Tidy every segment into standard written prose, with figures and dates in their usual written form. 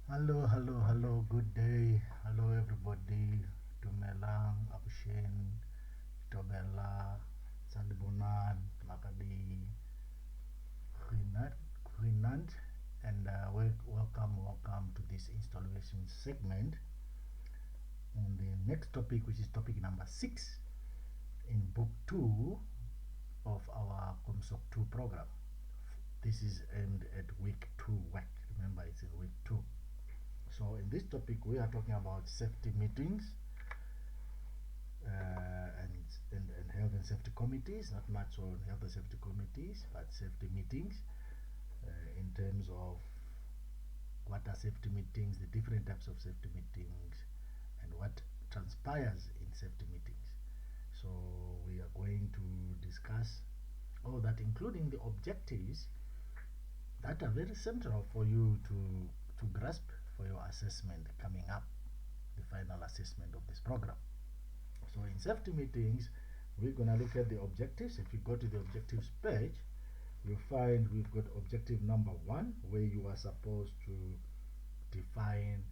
Hello, good day. Hello, everybody. Tumelang, Abushen, Tobella, Sandibunan, Makadi, Grinant, and welcome to this installation segment. On the next topic, which is topic number 6 in book 2 of our COMSOC 2 program. This is aimed at week 2 work. Remember, it's in week 2. So in this topic, we are talking about safety meetings and health and safety committees. Not much on health and safety committees, but safety meetings in terms of what are safety meetings, the different types of safety meetings, and what transpires in safety meetings. So we are going to discuss all that, including the objectives that are very central for you to grasp for your assessment coming up, the final assessment of this program. So in safety meetings, we're going to look at the objectives. If you go to the objectives page, you'll find we've got objective number 1, where you are supposed to define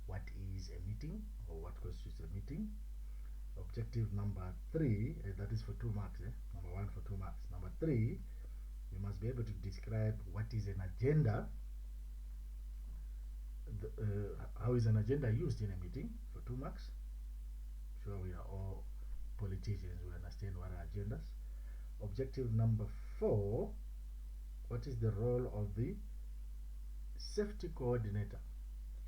what is a meeting or what constitutes a meeting. Objective number 3, that is for 2 marks. Number 1 for 2 marks. Number 3, you must be able to describe what is an agenda. How is an agenda used in a meeting for 2 marks? Sure, we are all politicians, we understand what are agendas. Objective number 4, what is the role of the safety coordinator?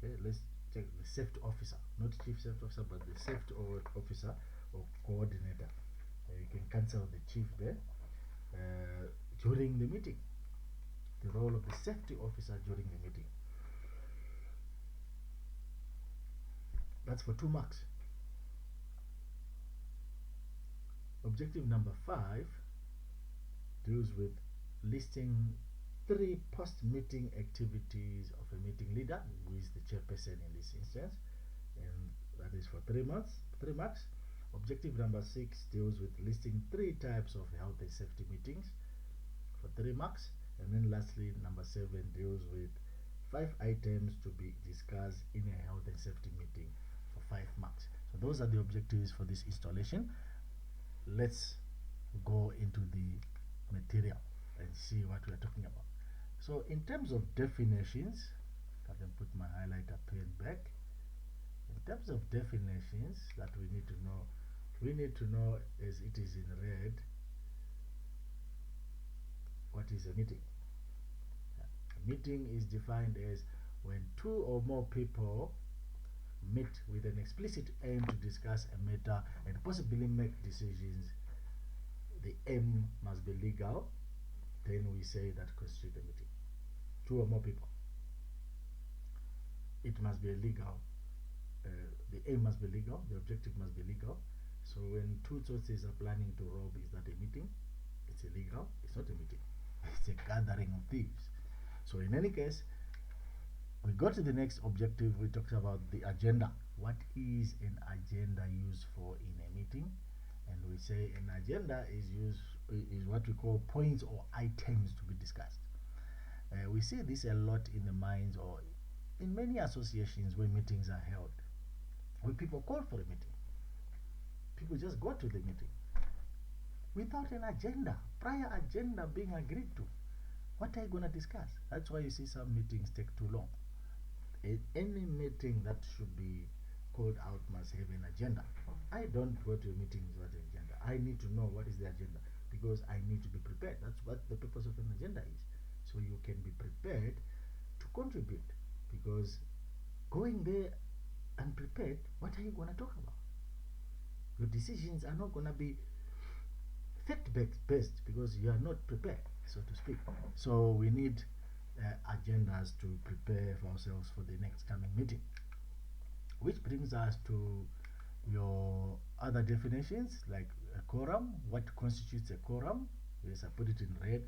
Okay, let's check the safety officer, not chief safety officer, but the safety officer or coordinator. You can cancel the chief there. During the meeting, the role of the safety officer during the meeting. That's for 2 marks. Objective number 5 deals with listing 3 post-meeting activities of a meeting leader, who is the chairperson in this instance, and that is for 3 marks. Objective number 6 deals with listing 3 types of health and safety meetings for 3 marks. And then lastly, number 7 deals with 5 items to be discussed in a health and safety meeting for 5 marks. So those are the objectives for this installation. Let's go into the material and see what we are talking about. So in terms of definitions, I can put my highlighter pen back. In terms of definitions that we need to know as it is in red, what is a meeting? A meeting is defined as when 2 or more people meet with an explicit aim to discuss a matter and possibly make decisions. The aim must be legal, then we say that constitutes a meeting. 2 or more people. It must be legal. The aim must be legal, the objective must be legal. So when 2 sources are planning to rob, is that a meeting? It's illegal, it's not a meeting. It's a gathering of thieves. So in any case, we go to the next objective. We talked about the agenda. What is an agenda used for in a meeting? And we say an agenda is what we call points or items to be discussed. We see this a lot in the minds or in many associations where meetings are held. When people call for a meeting, people just go to the meeting without an agenda, prior agenda being agreed to. What are you going to discuss? That's why you see some meetings take too long. Any meeting that should be called out must have an agenda. I don't go to a meeting without an agenda. I need to know what is the agenda because I need to be prepared. That's what the purpose of an agenda is. So you can be prepared to contribute, because going there unprepared, what are you going to talk about? Your decisions are not going to be fact-based because you are not prepared, so to speak. So we need agendas to prepare for ourselves for the next coming meeting. Which brings us to your other definitions, like a quorum. What constitutes a quorum? Yes, I put it in red.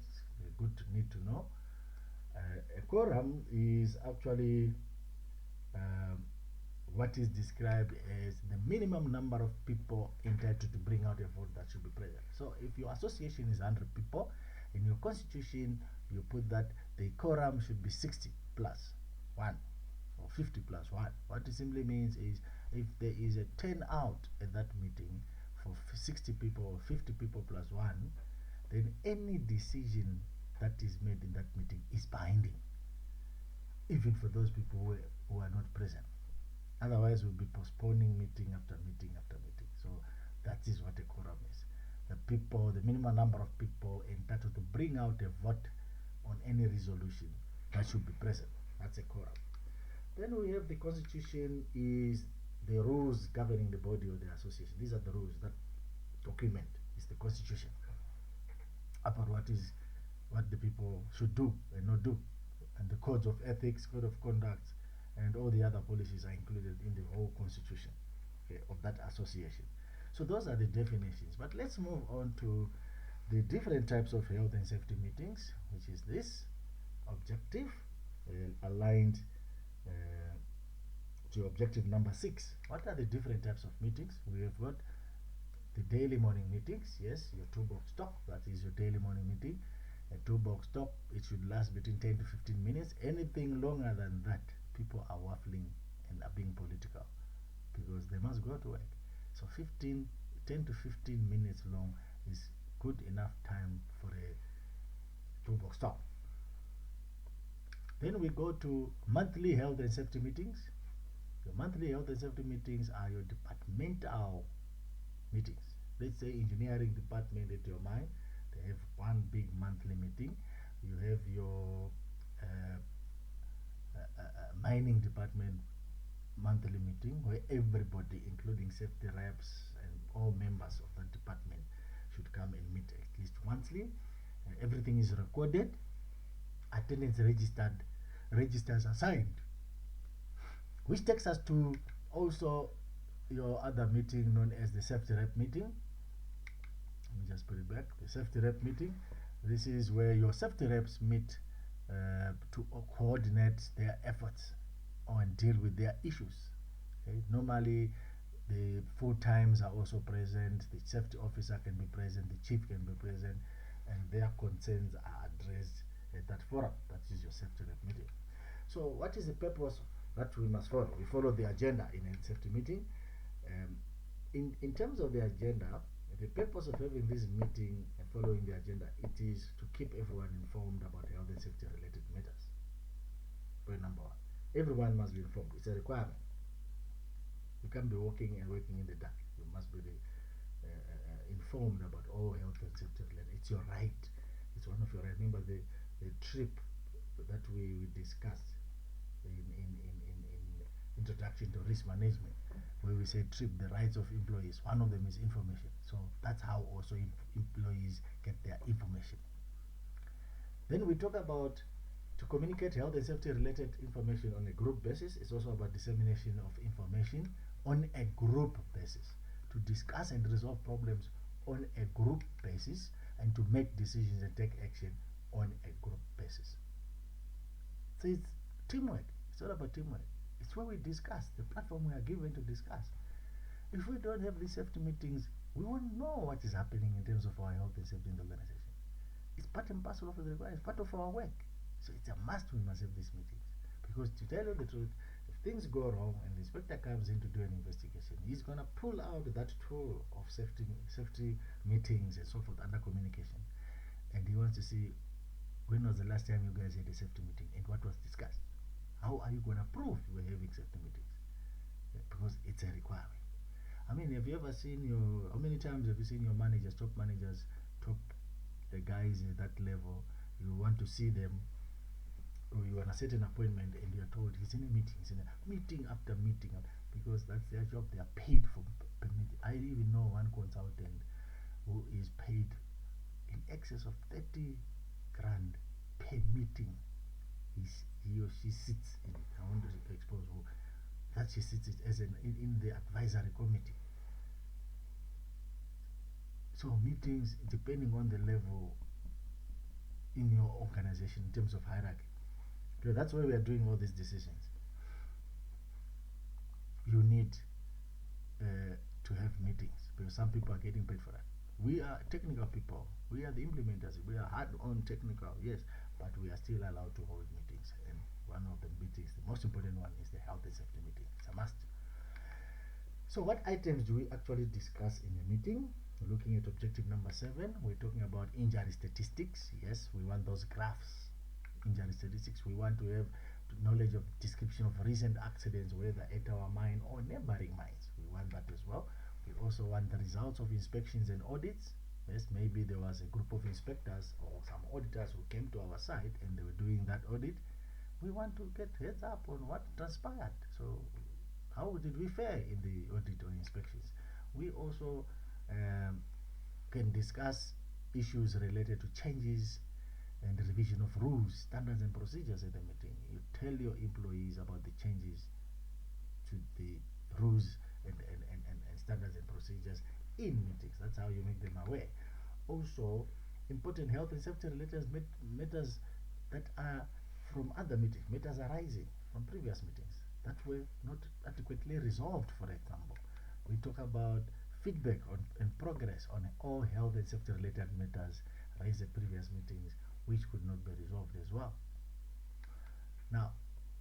Good to need to know. A quorum is actually what is described as the minimum number of people entitled to bring out a vote that should be present. So if your association is 100 people, in your constitution you put that the quorum should be 60 plus 1 or 50 plus 1. What it simply means is if there is a turnout at that meeting for 60 people or 50 people plus 1, then any decision that is made in that meeting is binding, even for those people who are not present. Otherwise, we'll be postponing meeting after meeting after meeting. So that is what a quorum is. The minimum number of people entitled to bring out a vote on any resolution that should be present. That's a quorum. Then we have the constitution is the rules governing the body of the association. These are the rules. That document is the constitution about what the people should do and not do, and the codes of ethics, code of conduct, and all the other policies are included in the whole constitution, okay, of that association. So those are the definitions. But let's move on to the different types of health and safety meetings, which is this objective, aligned to objective number 6. What are the different types of meetings? We have got the daily morning meetings. Yes, your toolbox talk, that is your daily morning meeting. A toolbox talk, it should last between 10 to 15 minutes. Anything longer than that, people are waffling and are being political because they must go to work. So 10 to 15 minutes long is good enough time for a toolbox talk. Then we go to monthly health and safety meetings. Your monthly health and safety meetings are your departmental meetings. Let's say engineering department at your mine, they have one big monthly meeting. You have your mining department monthly meeting where everybody, including safety reps and all members of that department, should come and meet at least monthly. Everything is recorded, attendance registers are signed, which takes us to also your other meeting known as the safety rep meeting. Let me just put it back. The safety rep meeting. This is where your safety reps meet to coordinate their efforts and deal with their issues. Okay? Normally, the full times are also present. The safety officer can be present. The chief can be present, and their concerns are addressed at that forum. That is your safety rep meeting. So, what is the purpose that we must follow? We follow the agenda in a safety meeting. In terms of the agenda, the purpose of having this meeting and following the agenda, it is to keep everyone informed about health and safety related matters. Point number 1. Everyone must be informed. It's a requirement. You can't be walking and working in the dark. You must be informed about all health and safety related. It's your right. It's one of your rights. Remember the trip that we discussed in introduction to risk management, where we say TRIP, the rights of employees. One of them is information. So that's how also employees get their information. Then we talk about to communicate health and safety related information on a group basis. It's also about dissemination of information on a group basis, to discuss and resolve problems on a group basis, and to make decisions and take action on a group basis. So it's teamwork. It's all about teamwork. It's where we discuss, the platform we are given to discuss. If we don't have these safety meetings, we won't know what is happening in terms of our health and safety in the organization. It's part and parcel of the requirement. It's part of our work. So it's a must we must have these meetings. Because to tell you the truth, if things go wrong and the inspector comes in to do an investigation, he's going to pull out that tool of safety meetings and so forth under communication. And he wants to see, when was the last time you guys had a safety meeting and what was discussed? How are you going to prove you were having safety meetings? Yeah, because it's a requirement. I mean, have you ever seen how many times have you seen your managers, top guys at that level? You want to see them, or you want a certain appointment and you're told he's in a meeting, meeting after meeting, because that's their job. They are paid for per meeting. I even know one consultant who is paid in excess of 30 grand per meeting. He or she sits in it. I want to expose who that she sits as in the advisory committee. So meetings, depending on the level in your organization in terms of hierarchy. So that's why we are doing all these decisions. You need to have meetings because some people are getting paid for that. We are technical people. We are the implementers. We are hard on technical, yes, but we are still allowed to hold meetings. And one of the meetings, the most important one is the health and safety meeting. It's a must. So what items do we actually discuss in a meeting? We're looking at objective number 7. We're talking about injury statistics. Yes, we want those graphs. Injury statistics. We want to have knowledge of description of recent accidents, whether at our mine or neighboring mines. We want that as well. We also want the results of inspections and audits. Yes, maybe there was a group of inspectors or some auditors who came to our site and they were doing that audit. We want to get heads up on what transpired. So how did we fare in the audit or inspections? We also can discuss issues related to changes and the revision of rules, standards and procedures at the meeting. You tell your employees about the changes to the rules and standards and procedures in meetings. That's how you make them aware. Also, important health and safety related matters that are from other meetings, matters arising from previous meetings that were not adequately resolved, for example. We talk about feedback on and progress on all health and safety related matters raised at previous meetings which could not be resolved as well. Now,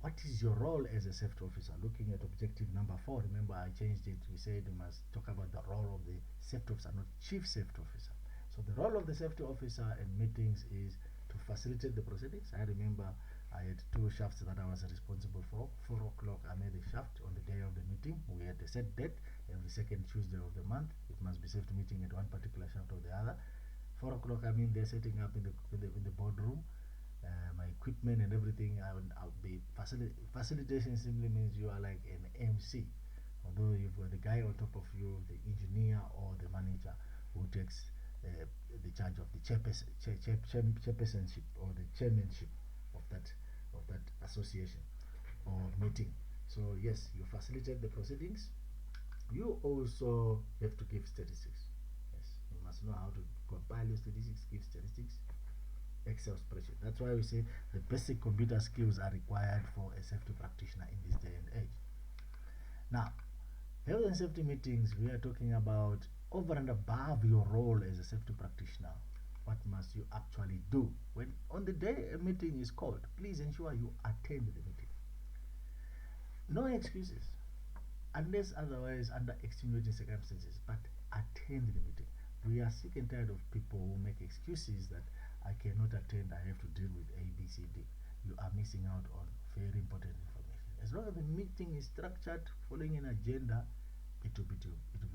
what is your role as a safety officer? Looking at objective number 4, remember I changed it. We said we must talk about the role of the safety officer, not chief safety officer. So the role of the safety officer in meetings is to facilitate the proceedings. I remember I had 2 shafts that I was responsible for. 4 o'clock I made a shaft on the day of the meeting. We had a set date every second Tuesday of the month. It must be safety meeting at one particular shaft or the other. 4 o'clock I'm in there setting up in the boardroom. My equipment and everything. I'll be facilitation simply means you are like an MC, although you've got the guy on top of you, the engineer or the manager who takes the charge of the chairpersonship or the chairmanship of that association or meeting. So yes, you facilitate the proceedings. You also have to give statistics. Yes, you must know how to compile your statistics, give statistics. Excel spreadsheet. That's why we say the basic computer skills are required for a safety practitioner in this day and age. Now, health and safety meetings, we are talking about over and above your role as a safety practitioner. What must you actually do? When on the day a meeting is called, please ensure you attend the meeting. No excuses, unless otherwise under extenuating circumstances, but attend the meeting. We are sick and tired of people who make excuses that I cannot attend, I have to deal with A, B, C, D. You are missing out on very important information. As long as the meeting is structured, following an agenda, it will be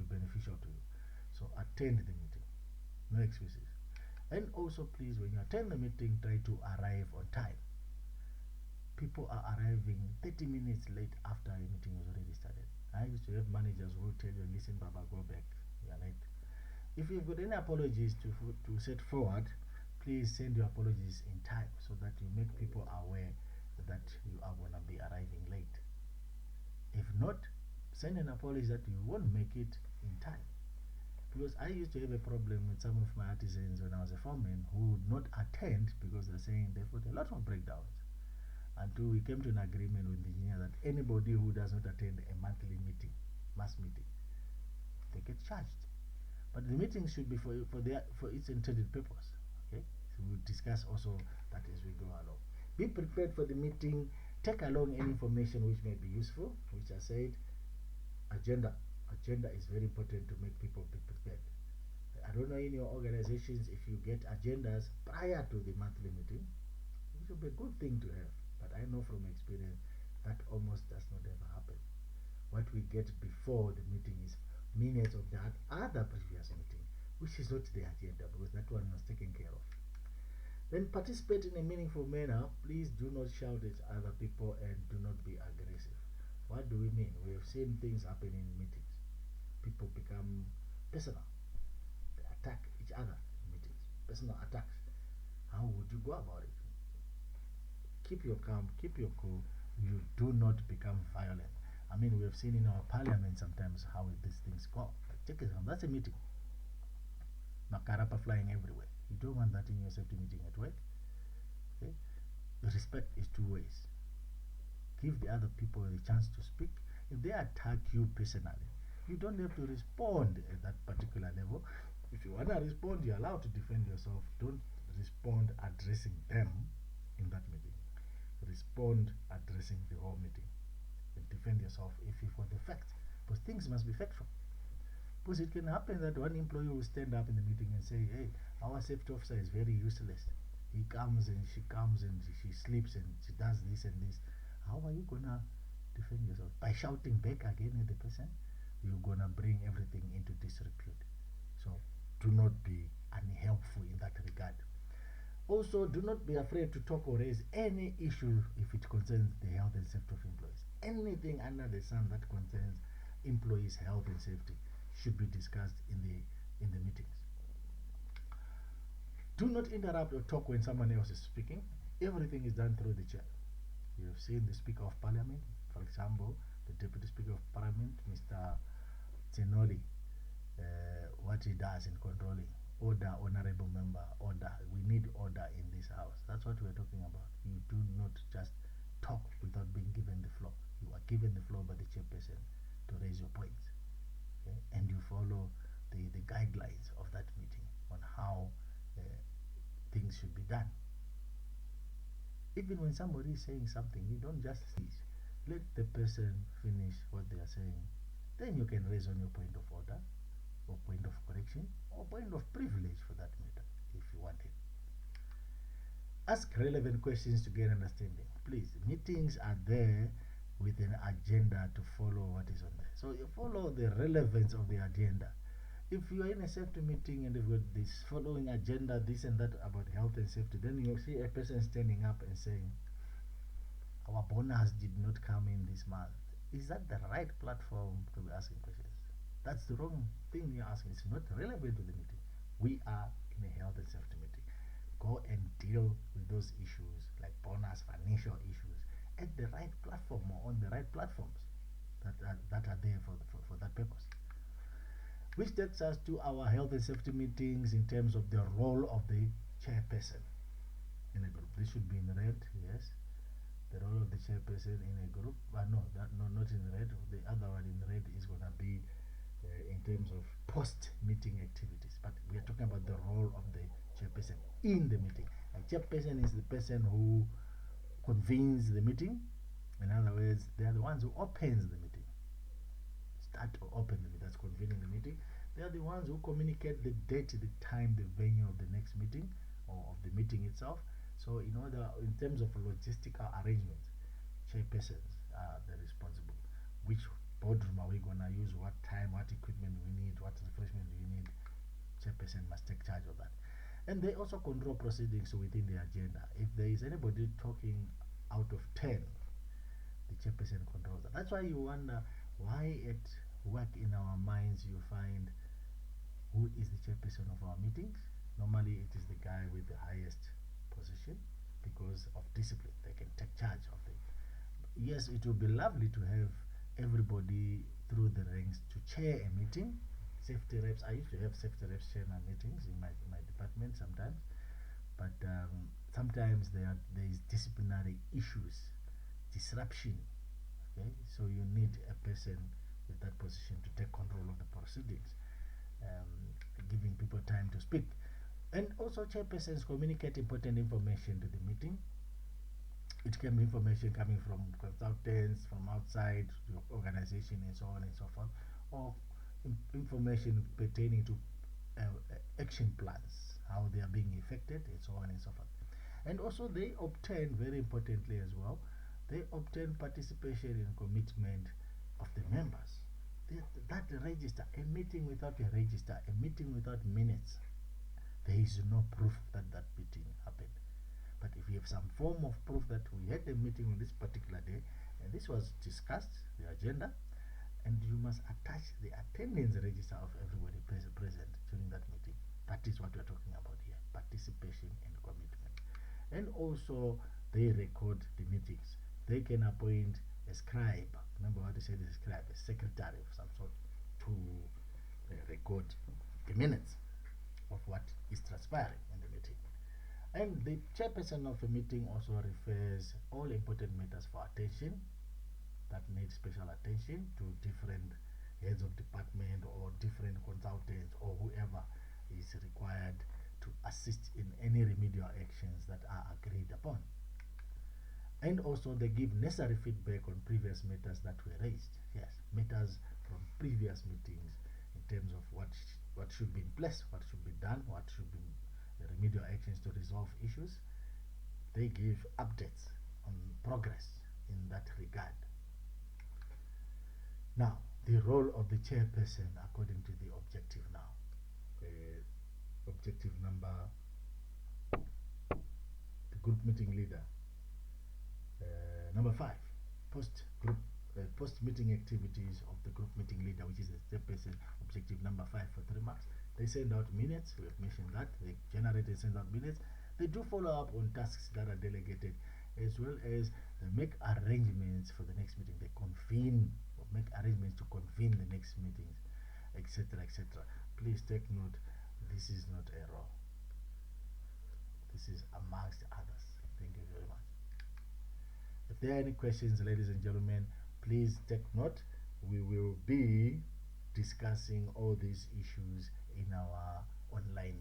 beneficial to you. So attend the meeting. No excuses. And also please, when you attend the meeting, try to arrive on time. People are arriving 30 minutes late after a meeting was already started. I used to have managers who tell you, listen Baba, go back, you are late. If you've got any apologies to set forward, please send your apologies in time so that you make people aware that you are going to be arriving late. If not, send an apology that you won't make it in time. Because I used to have a problem with some of my artisans when I was a foreman who would not attend because they're saying they've got a lot of breakdowns. Until we came to an agreement with the engineer that anybody who does not attend a monthly meeting, mass meeting, they get charged. But the meeting should be for its intended purpose. Okay, so we'll discuss also that as we go along. Be prepared for the meeting. Take along any information which may be useful, which I said. Agenda is very important to make people be prepared. I don't know in your organizations if you get agendas prior to the monthly meeting, which would be a good thing to have, but I know from experience that almost does not ever happen. What we get before the meeting is minutes of that other previous meeting, which is not the agenda because that one was taken care of. Then participate in a meaningful manner. Please do not shout at other people and do not be aggressive. What do we mean? We have seen things happen in meetings. People become personal. They attack each other in meetings. Personal attacks. How would you go about it? Keep your calm, keep your cool. You do not become violent. I mean, we have seen in our parliament sometimes how these things go. Like, check it out, that's a meeting. Makarapa flying everywhere. You don't want that in your safety meeting at work. Okay? Respect is 2 ways. Give the other people the chance to speak. If they attack you personally, you don't have to respond at that particular level. If you want to respond, you're allowed to defend yourself. Don't respond addressing them in that meeting. Respond addressing the whole meeting. defend yourself if you've got the facts. Because things must be factual. Because it can happen that one employee will stand up in the meeting and say, hey, our safety officer is very useless. He comes and she sleeps and she does this and this. How are you gonna defend yourself? By shouting back again at the person, you're gonna bring everything into disrepute. So do not be unhelpful in that regard. Also, do not be afraid to talk or raise any issue if it concerns the health and safety of employees. Anything under the sun that concerns employees' health and safety should be discussed in the meetings. Do not interrupt or talk when someone else is speaking. Everything is done through the chair. You have seen the Speaker of Parliament, for example, the Deputy Speaker of Parliament, Mr. Tsenoli, what he does in controlling. Order, honorable member, order. We need order in this house. That's what we're talking about. You do not just talk without being given the floor. You are given the floor by the chairperson to raise your points. Okay? And you follow the guidelines of that meeting on how things should be done. Even when somebody is saying something, you don't just cease. Let the person finish what they are saying. Then you can raise on your point of order, or point of correction, or point of privilege for that matter, if you want it. Ask relevant questions to get understanding. Please, meetings are there with an agenda to follow what is on there. So you follow the relevance of the agenda. If you are in a safety meeting and you've got this following agenda, this and that about health and safety, then you'll see a person standing up and saying, our bonus did not come in this month. Is that the right platform to be asking questions? That's the wrong thing you're asking. It's not relevant to the meeting. We are in a health and safety meeting. Go and deal with those issues like bonus, financial issues at the right platform or on the right platforms that are there for that purpose. Which takes us to our health and safety meetings in terms of the role of the chairperson in a group. This should be in red, yes. The role of the chairperson in a group, but no, not in red. The other one in red is going to be in terms of post-meeting activities. But we are talking about the role of the chairperson in the meeting. A chairperson is the person who convenes the meeting. In other words, they are the ones who opens the meeting. Start or open the meeting, that's convening the meeting. They are the ones who communicate the date, the time, the venue of the next meeting or of the meeting itself. So in terms of logistical arrangements, chairpersons are the responsible. Which boardroom are we gonna use, what time, what equipment we need, what refreshment do we need? Chairperson must take charge of that. And they also control proceedings within the agenda. If there is anybody talking out of 10, the chairperson controls that. That's why you wonder why at work in our minds you find who is the chairperson of our meetings. Normally it is the guy with the highest position because of discipline. They can take charge of it. Yes, it would be lovely to have everybody through the ranks to chair a meeting. Safety reps, I used to have safety reps chair my meetings in my department sometimes, but sometimes there is disciplinary issues, disruption. Okay, so you need a person with that position to take control of the proceedings, giving people time to speak. And also chairpersons communicate important information to the meeting. It can be information coming from consultants, from outside your organization and so on and so forth, or information pertaining to action plans, how they are being effected and so on and so forth. And also they obtain, very importantly as well, they obtain participation and commitment of the members. That register, a meeting without a register, a meeting without minutes, there is no proof that that meeting happened. But if you have some form of proof that we had a meeting on this particular day, and this was discussed, the agenda, and you must attach the attendance register of everybody present during that meeting. That is what we are talking about here, participation and commitment. And also, they record the meetings. They can appoint a scribe. Remember what I said, a scribe, a secretary of some sort, to record the minutes of what is transpiring in the meeting. And the chairperson of a meeting also refers all important matters for attention that need special attention to different heads of department or different consultants or whoever is required to assist in any remedial actions that are agreed upon. And also they give necessary feedback on previous matters that were raised. Yes, matters from previous meetings in terms of what should be in place, what should be done, what should be the remedial actions to resolve issues. They give updates on progress in that regard. Now, the role of the chairperson according to the objective now. Objective number, the group meeting leader. Number 5, post meeting activities of the group meeting leader, which is the chairperson. Objective number 5 for 3 marks. They send out minutes. We have mentioned that they generate and send out minutes. They do follow up on tasks that are delegated, as well as make arrangements for the next meeting. They convene or make arrangements to convene the next meetings, etc., etc. Please take note, this is not a role. This is amongst others. Thank you very much. If there are any questions, ladies and gentlemen, please take note. We will be discussing all these issues in our online